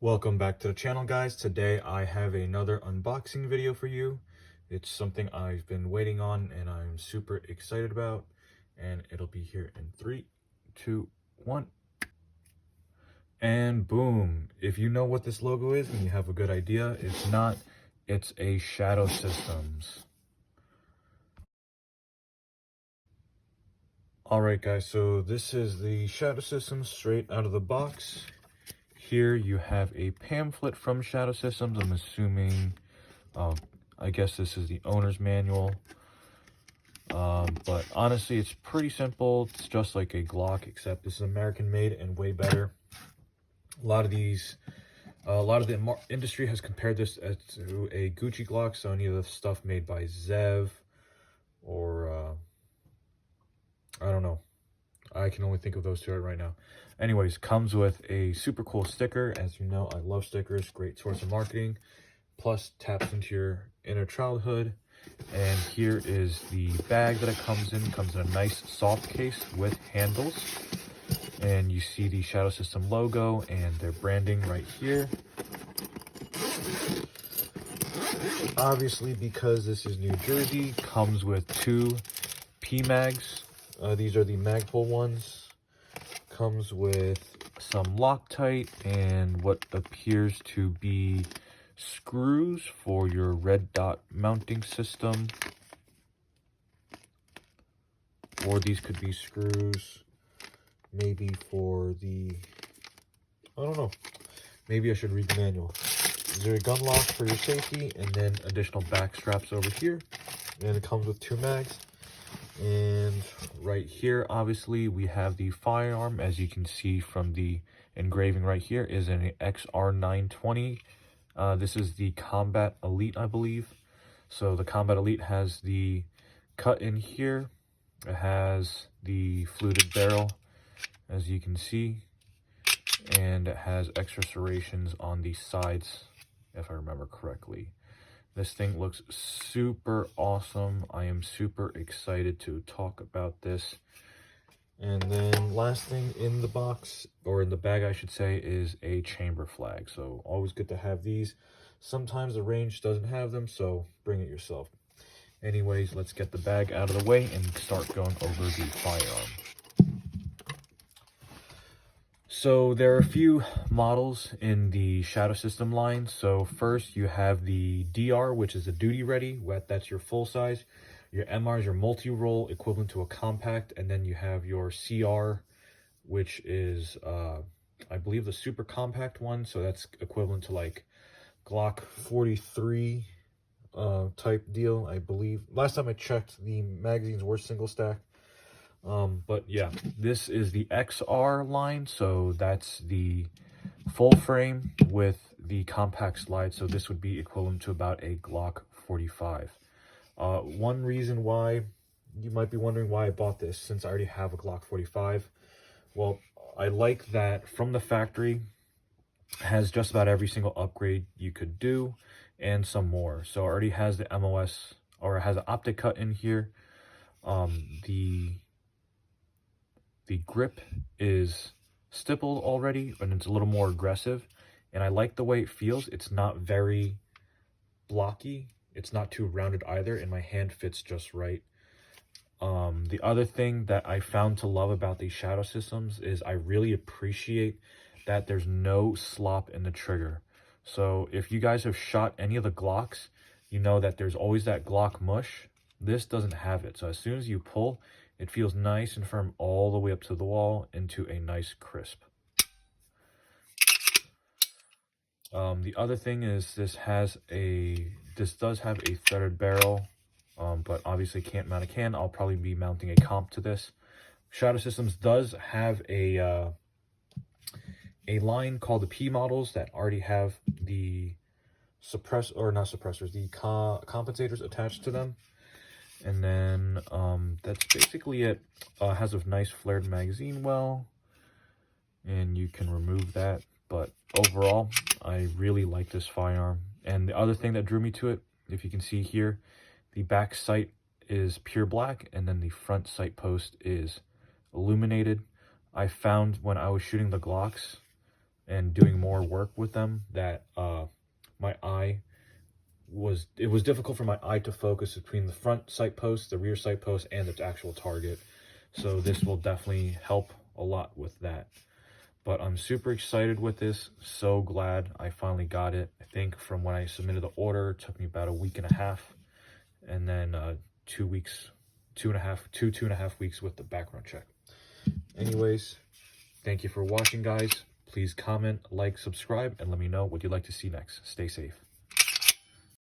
Welcome back to the channel, guys. Today I have another unboxing video for you. It's something I've been waiting on and I'm super excited about, and it'll be here in 3, 2, 1. And boom. If you know what this logo is and you have a good idea, if not, it's a Shadow Systems. Alright guys, so this is the Shadow Systems straight out of the box. Here you have a pamphlet from Shadow Systems. I'm assuming, I guess this is the owner's manual. But honestly, it's pretty simple. It's just like a Glock, except this is American made and way better. A lot of the industry has compared this to a Gucci Glock, so any of the stuff made by Zev or I don't know. I can only think of those two right now. Anyways, comes with a super cool sticker. As you know, I love stickers. Great source of marketing. Plus, taps into your inner childhood. And here is the bag that it comes in. It comes in a nice soft case with handles. And you see the Shadow System logo and their branding right here. Obviously, because this is New Jersey, comes with 2 P-mags. These are the Magpul ones. Comes with some Loctite and what appears to be screws for your red dot mounting system. Or these could be screws maybe for the, I don't know. Maybe I should read the manual. Is there a gun lock for your safety, and then additional back straps over here. And it comes with 2 mags. And right here, obviously, we have the firearm. As you can see from the engraving right here, is an XR920. This is the Combat Elite, I believe. So the Combat Elite has the cut in here. It has the fluted barrel, as you can see. And it has extra serrations on the sides, if I remember correctly. This thing looks super awesome. I am super excited to talk about this. And then last thing in the box, or in the bag I should say, is a chamber flag. So always good to have these. Sometimes the range doesn't have them, so bring it yourself. Anyways, let's get the bag out of the way and start going over the firearm. So there are a few models in the Shadow System line. So first you have the DR, which is a duty ready. That's your full size. Your MR is your multi-roll, equivalent to a compact. And then you have your CR, which is, I believe, the super compact one. So that's equivalent to like Glock 43 type deal, I believe. Last time I checked, the magazines were single stack. But yeah, this is the XR line, so that's the full frame with the compact slide, so this would be equivalent to about a Glock 45. One reason why, you might be wondering why I bought this, since I already have a Glock 45. Well, I like that from the factory, has just about every single upgrade you could do, and some more. So it already has the MOS, or it has an optic cut in here. The grip is stippled already, and it's a little more aggressive. And I like the way it feels. It's not very blocky. It's not too rounded either, and my hand fits just right. The other thing that I found to love about these Shadow Systems is I really appreciate that there's no slop in the trigger. So if you guys have shot any of the Glocks, you know that there's always that Glock mush. This doesn't have it. So as soon as you pull, it feels nice and firm all the way up to the wall into a nice crisp. The other thing is this does have a threaded barrel, but obviously can't mount a can. I'll probably be mounting a comp to this. Shadow Systems does have a line called the P models that already have the the compensators attached to them. And then that's basically it. Has a nice flared magazine well, and you can remove that. But overall, I really like this firearm. And the other thing that drew me to it, if you can see here, the back sight is pure black, and then the front sight post is illuminated. I found when I was shooting the Glocks, and doing more work with them that it was difficult for my eye to focus between the front sight post, the rear sight post, and the actual target. So this will definitely help a lot with that. But I'm super excited with this. So glad I finally got it. I think from when I submitted the order, it took me about a week and a half. And then 2 weeks, 2.5 weeks with the background check. Anyways, thank you for watching, guys. Please comment, like, subscribe, and let me know what you'd like to see next. Stay safe.